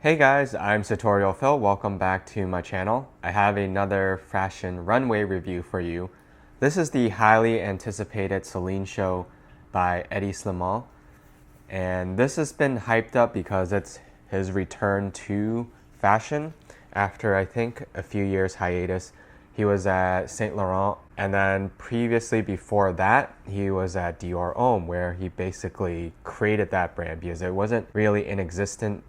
Hey guys, I'm Tutorial Phil. Welcome back to my channel. I have another fashion runway review for you. This is the highly anticipated Celine show by Hedi Slimane. And this has been hyped up because it's his return to fashion after I think a few years hiatus. He was at Saint Laurent, and then previously before that, he was at Dior Homme, where he basically created that brand because it wasn't really in existence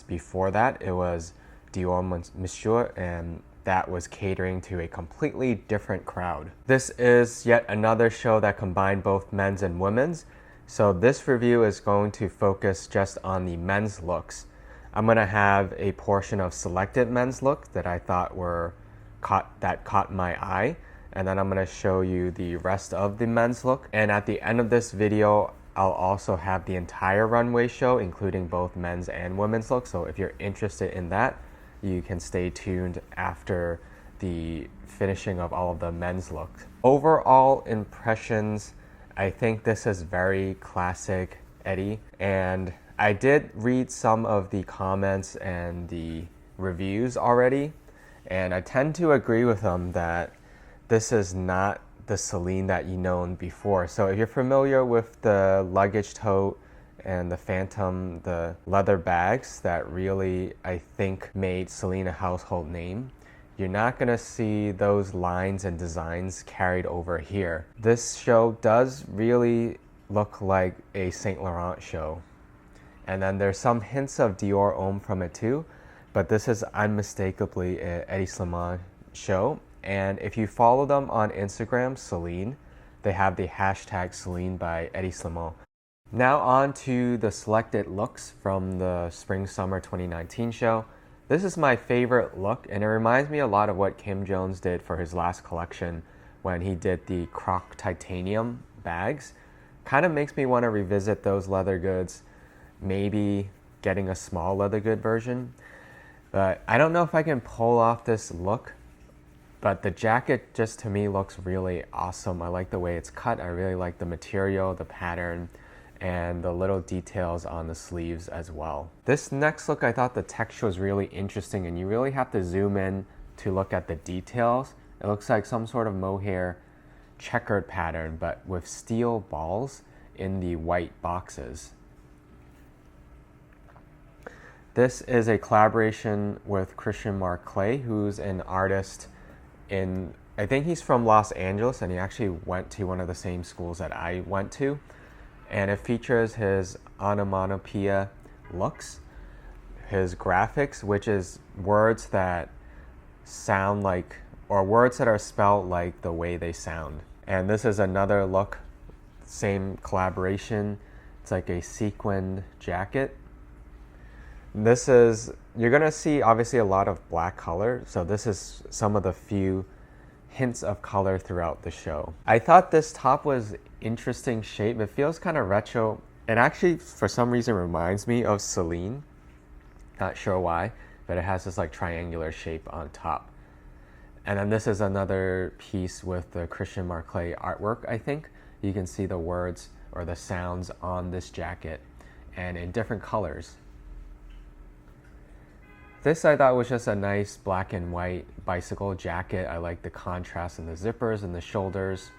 before that. It was Dior Monsieur, and that was catering to a completely different crowd. This is yet another show that combined both men's and women's. So this review is going to focus just on the men's looks. I'm going to have a portion of selected men's look that I thought caught my eye, and then I'm going to show you the rest of the men's look. And at the end of this video, I'll also have the entire runway show, including both men's and women's looks. So if you're interested in that, you can stay tuned after the finishing of all of the men's looks. Overall impressions, I think this is very classic Hedi, and I did read some of the comments and the reviews already, and I tend to agree with them that this is not the Celine that you known before. So if you're familiar with the luggage tote and the Phantom, the leather bags that really, I think, made Celine a household name, you're not gonna see those lines and designs carried over here. This show does really look like a Saint Laurent show. And then there's some hints of Dior Homme from it too, but this is unmistakably a Hedi Slimane show. And if you follow them on Instagram, Celine, they have the hashtag Celine by Hedi Slimane. Now on to the selected looks from the Spring/Summer 2019 show. This is my favorite look, and it reminds me a lot of what Kim Jones did for his last collection when he did the Croc titanium bags. Kind of makes me want to revisit those leather goods, maybe getting a small leather good version. But I don't know if I can pull off this look. But the jacket just to me looks really awesome. I like the way it's cut. I really like the material, the pattern, and the little details on the sleeves as well. This next look, I thought the texture was really interesting, and you really have to zoom in to look at the details. It looks like some sort of mohair checkered pattern, but with steel balls in the white boxes. This is a collaboration with Christian Marclay, who's an artist I think he's from Los Angeles, and he actually went to one of the same schools that I went to. And it features his onomatopoeia looks, his graphics, which is words that sound like, or words that are spelled like the way they sound. And this is another look, same collaboration. It's like a sequined jacket. You're gonna see obviously a lot of black color, so this is some of the few hints of color throughout the show. I thought this top was interesting shape. It feels kind of retro. It actually, for some reason, reminds me of Celine. Not sure why, but it has this like triangular shape on top. And then this is another piece with the Christian Marclay artwork, I think. You can see the words or the sounds on this jacket and in different colors. This I thought was just a nice black and white bicycle jacket. I like the contrast in the zippers and the shoulders.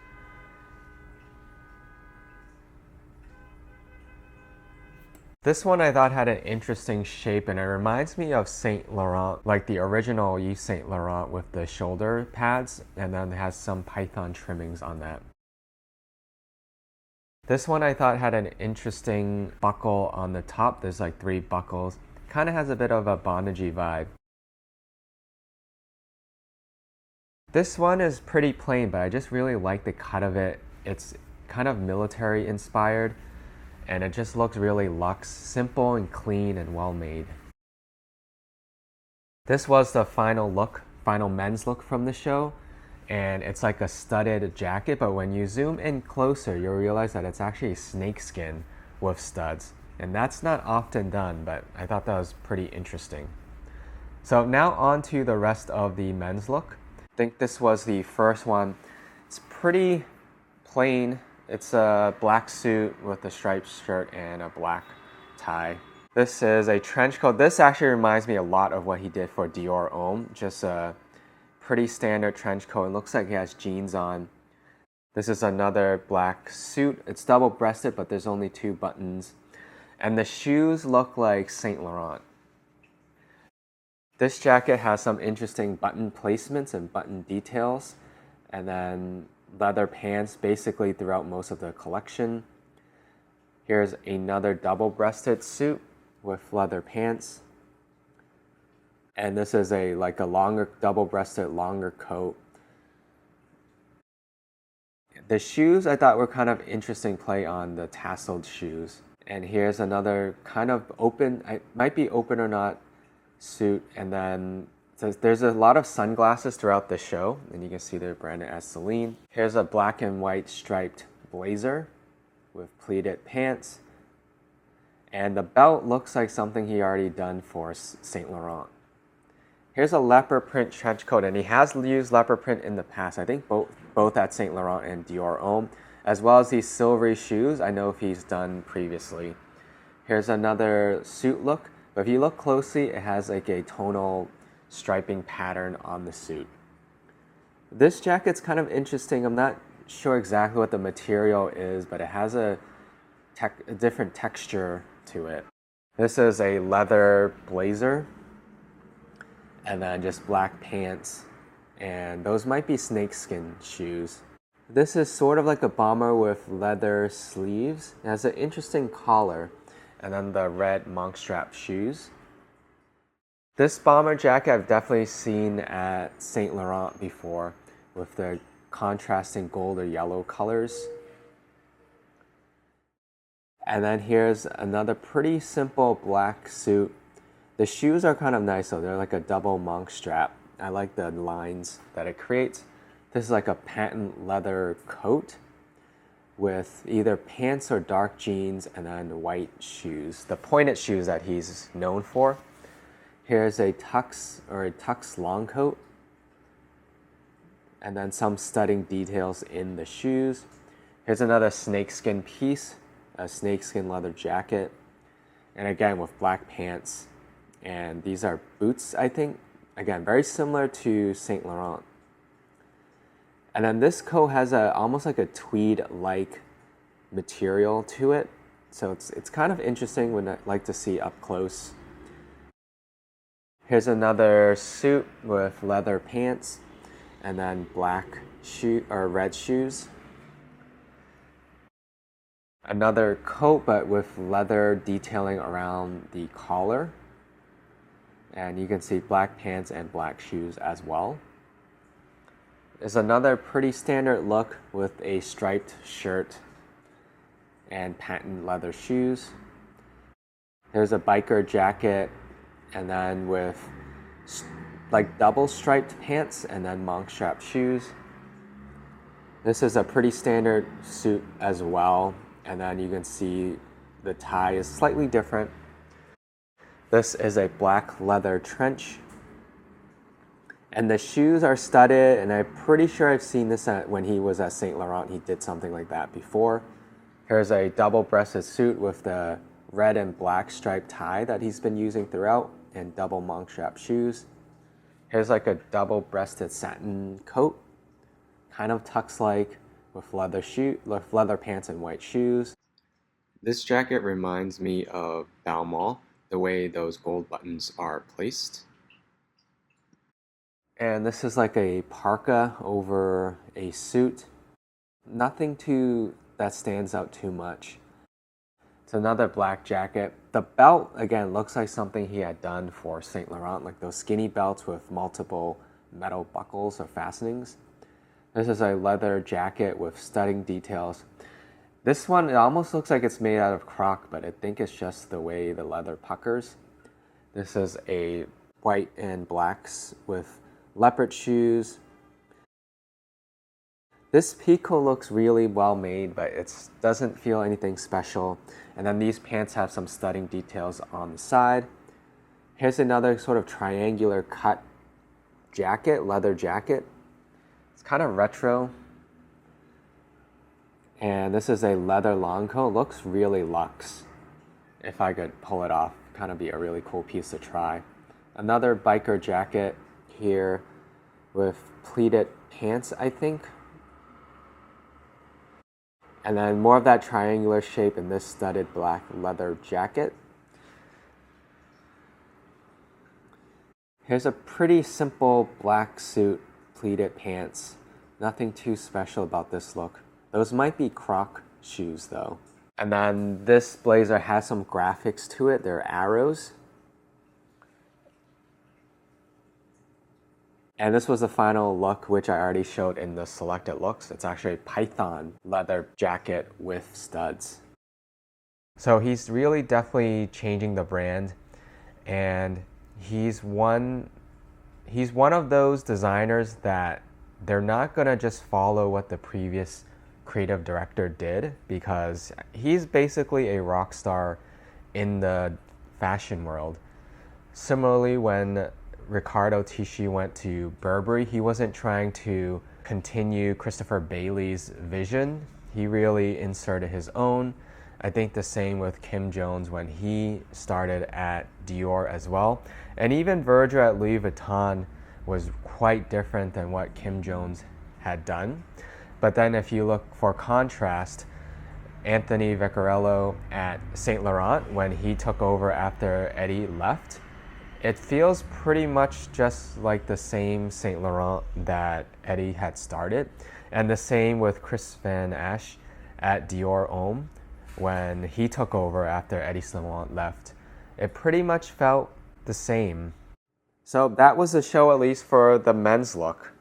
This one I thought had an interesting shape, and it reminds me of Saint Laurent, like the original Yves Saint Laurent with the shoulder pads, and then it has some python trimmings on that. This one I thought had an interesting buckle on the top. There's like 3 buckles. Kind of has a bit of a bondagey vibe. This one is pretty plain, but I just really like the cut of it. It's kind of military inspired, and it just looks really luxe, simple and clean and well made. This was the final men's look from the show, and it's like a studded jacket, but when you zoom in closer, you'll realize that it's actually snakeskin with studs. And that's not often done, but I thought that was pretty interesting. So now on to the rest of the men's look. I think this was the first one. It's pretty plain. It's a black suit with a striped shirt and a black tie. This is a trench coat. This actually reminds me a lot of what he did for Dior Homme. Just a pretty standard trench coat. It looks like he has jeans on. This is another black suit. It's double-breasted, but there's only 2 buttons. And the shoes look like Saint Laurent. This jacket has some interesting button placements and button details. And then leather pants basically throughout most of the collection. Here's another double-breasted suit with leather pants. And this is a longer double-breasted longer coat. The shoes I thought were kind of interesting play on the tasseled shoes. And here's another kind of open, it might be open or not, suit. And then there's a lot of sunglasses throughout the show, and you can see they're branded as Celine. Here's a black and white striped blazer with pleated pants. And the belt looks like something he already done for Saint Laurent. Here's a leopard print trench coat, and he has used leopard print in the past. I think both at Saint Laurent and Dior Homme, as well as these silvery shoes. I know if he's done previously. Here's another suit look, but if you look closely, it has like a tonal striping pattern on the suit. This jacket's kind of interesting. I'm not sure exactly what the material is, but it has a different texture to it. This is a leather blazer, and then just black pants, and those might be snakeskin shoes. This is sort of like a bomber with leather sleeves. It has an interesting collar, and then the red monk strap shoes. This bomber jacket I've definitely seen at Saint Laurent before with the contrasting gold or yellow colors. And then here's another pretty simple black suit. The shoes are kind of nice though. They're like a double monk strap. I like the lines that it creates. This is like a patent leather coat with either pants or dark jeans and then white shoes. The pointed shoes that he's known for. Here's a tux long coat. And then some studding details in the shoes. Here's another snakeskin piece, a snakeskin leather jacket. And again with black pants. And these are boots, I think. Again, very similar to Saint Laurent. And then this coat has almost like a tweed-like material to it. So it's kind of interesting when I like to see up close. Here's another suit with leather pants and then black red shoes. Another coat but with leather detailing around the collar. And you can see black pants and black shoes as well. There's another pretty standard look with a striped shirt and patent leather shoes. There's a biker jacket and then with like double striped pants and then monk strap shoes. This is a pretty standard suit as well. And then you can see the tie is slightly different. This is a black leather trench. And the shoes are studded, and I'm pretty sure I've seen this when he was at Saint Laurent. He did something like that before. Here's a double-breasted suit with the red and black striped tie that he's been using throughout, and double monk strap shoes. Here's like a double-breasted satin coat, kind of tux-like, with leather pants and white shoes. This jacket reminds me of Balmain, the way those gold buttons are placed. And this is like a parka over a suit. Nothing that stands out too much. It's another black jacket. The belt, again, looks like something he had done for Saint Laurent, like those skinny belts with multiple metal buckles or fastenings. This is a leather jacket with studding details. This one, it almost looks like it's made out of croc, but I think it's just the way the leather puckers. This is a white and blacks with leopard shoes. This peacoat looks really well made, but it doesn't feel anything special. And then these pants have some studding details on the side. Here's another sort of triangular cut jacket, leather jacket. It's kind of retro. And this is a leather long coat. Looks really luxe, if I could pull it off. kind of be a really cool piece to try. Another biker jacket here with pleated pants, I think. And then more of that triangular shape in this studded black leather jacket. Here's a pretty simple black suit, pleated pants. Nothing too special about this look. Those might be Croc shoes though. And then this blazer has some graphics to it. They're arrows. And this was the final look, which I already showed in the selected looks. It's actually a python leather jacket with studs. So he's really definitely changing the brand, and he's one of those designers that they're not gonna just follow what the previous creative director did, because he's basically a rock star in the fashion world. Similarly, when Riccardo Tisci went to Burberry, he wasn't trying to continue Christopher Bailey's vision. He really inserted his own. I think the same with Kim Jones when he started at Dior as well. And even Virgil at Louis Vuitton was quite different than what Kim Jones had done. But then if you look for contrast, Anthony Vaccarello at Saint Laurent, when he took over after Eddie left, it feels pretty much just like the same Saint Laurent that Eddie had started. And the same with Chris Van Ash at Dior Homme when he took over after Hedi Slimane left. It pretty much felt the same. So that was the show, at least for the men's look.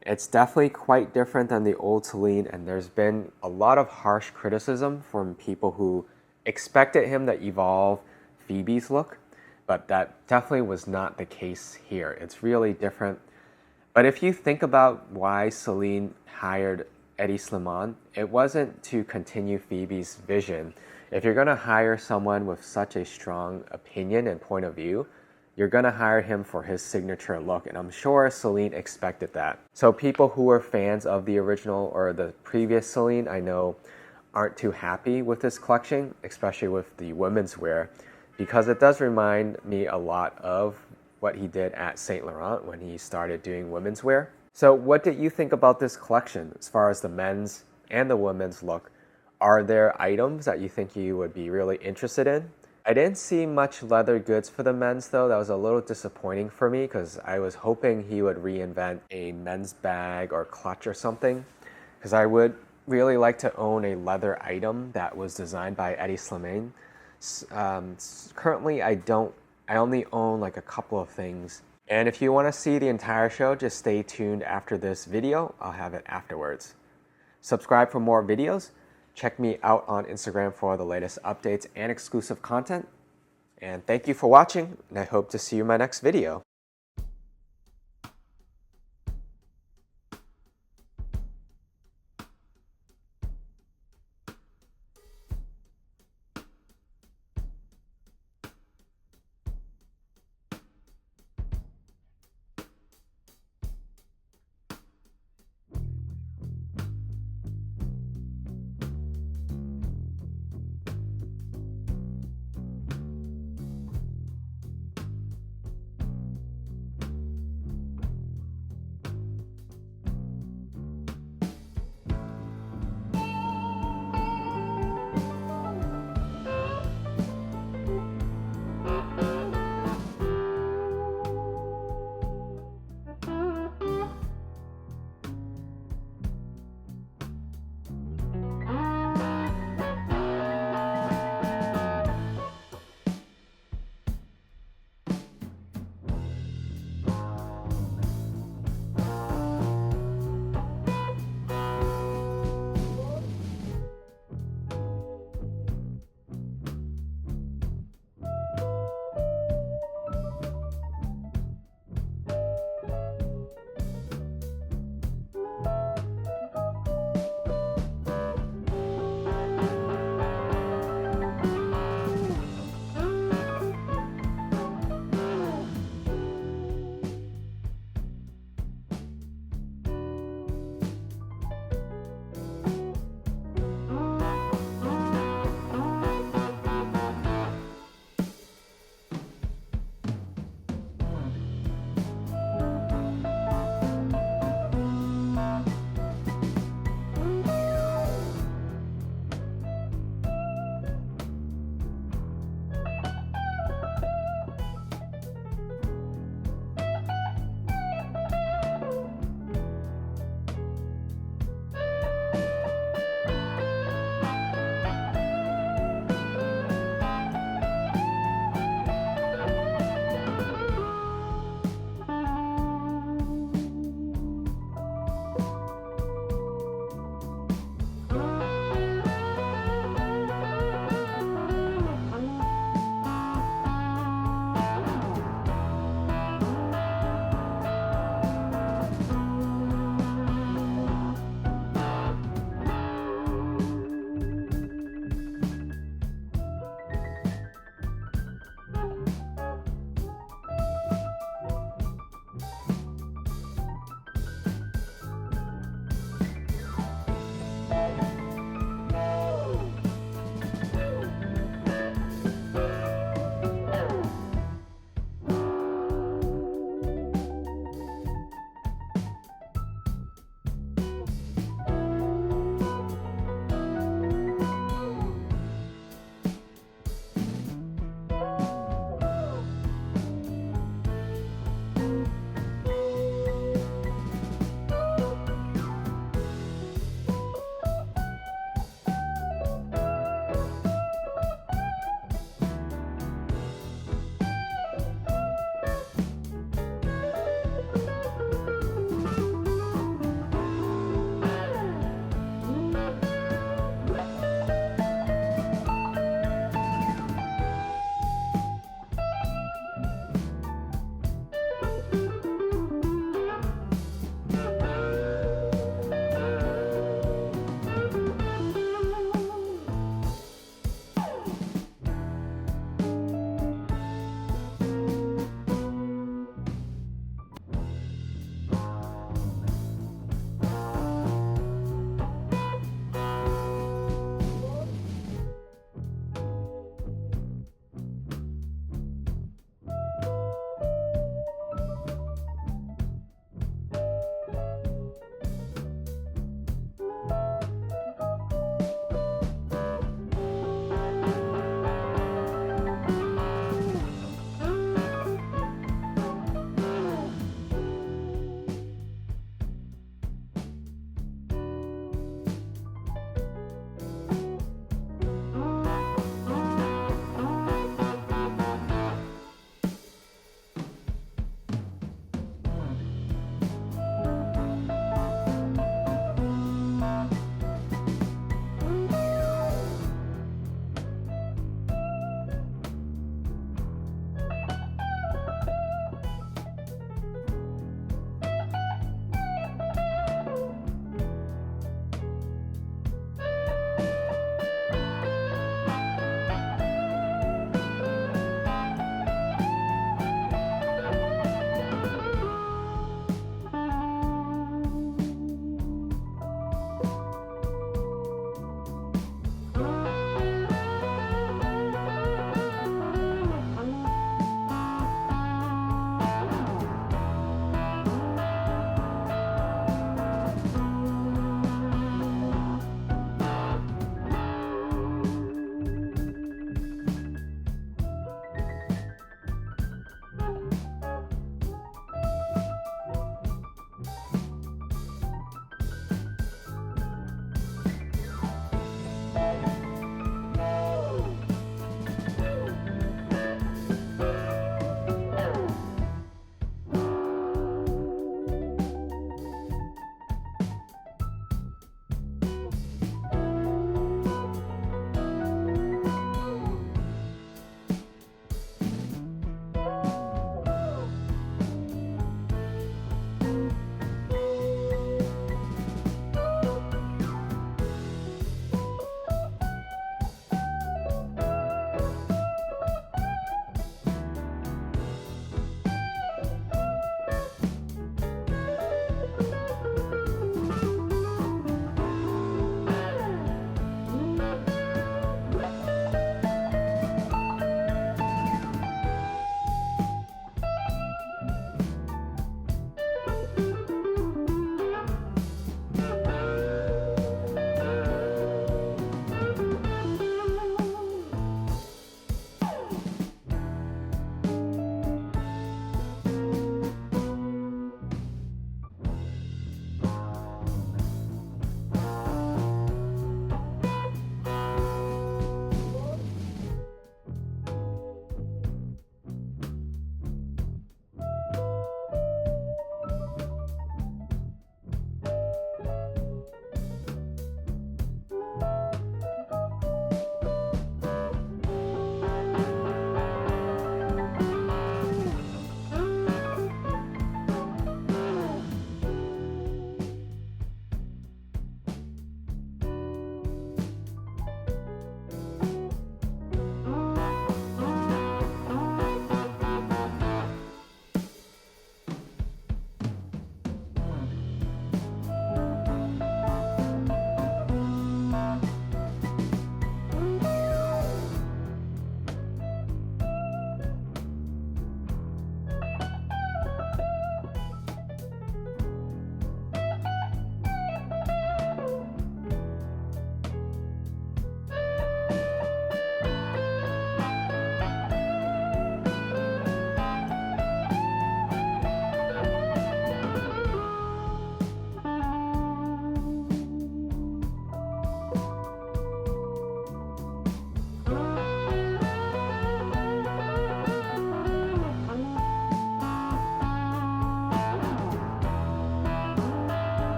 It's definitely quite different than the old Celine, and there's been a lot of harsh criticism from people who expected him to evolve Phoebe's look. But that definitely was not the case here. It's really different. But if you think about why Celine hired Hedi Slimane, it wasn't to continue Phoebe's vision. If you're gonna hire someone with such a strong opinion and point of view, you're gonna hire him for his signature look. And I'm sure Celine expected that. So people who were fans of the original or the previous Celine, I know, aren't too happy with this collection, especially with the women's wear, because it does remind me a lot of what he did at Saint Laurent when he started doing women's wear. So what did you think about this collection as far as the men's and the women's look? Are there items that you think you would be really interested in? I didn't see much leather goods for the men's though. That was a little disappointing for me because I was hoping he would reinvent a men's bag or clutch or something, because I would really like to own a leather item that was designed by Hedi Slimane. Currently I only own like a couple of things. And if you want to see the entire show, just stay tuned after this video. I'll have it afterwards. Subscribe for more videos. Check me out on Instagram for the latest updates and exclusive content. And thank you for watching, and I hope to see you in my next video.